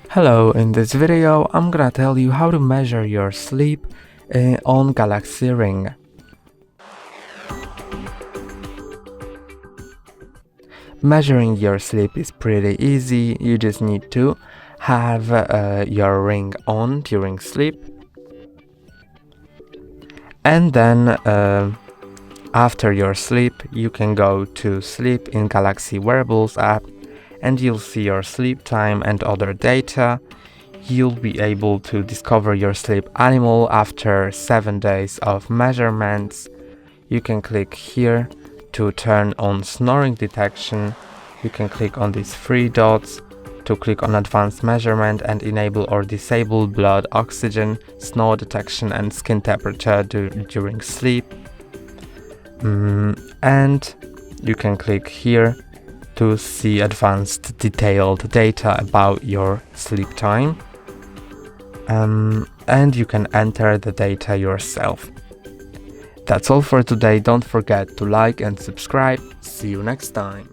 Hello, in this video I'm gonna tell you how to measure your sleep on Galaxy Ring. Measuring your sleep is pretty easy. You just need to have your ring on during sleep, and then after your sleep you can go to Sleep in Galaxy Wearables app and you'll see your sleep time and other data. You'll be able to discover your sleep animal after 7 days of measurements. You can click here to turn on snoring detection. You can click on these 3 dots to click on advanced measurement and enable or disable blood oxygen, snore detection and skin temperature during sleep. And you can click here to see advanced detailed data about your sleep time. And you can enter the data yourself. That's all for today. Don't forget to like and subscribe. See you next time.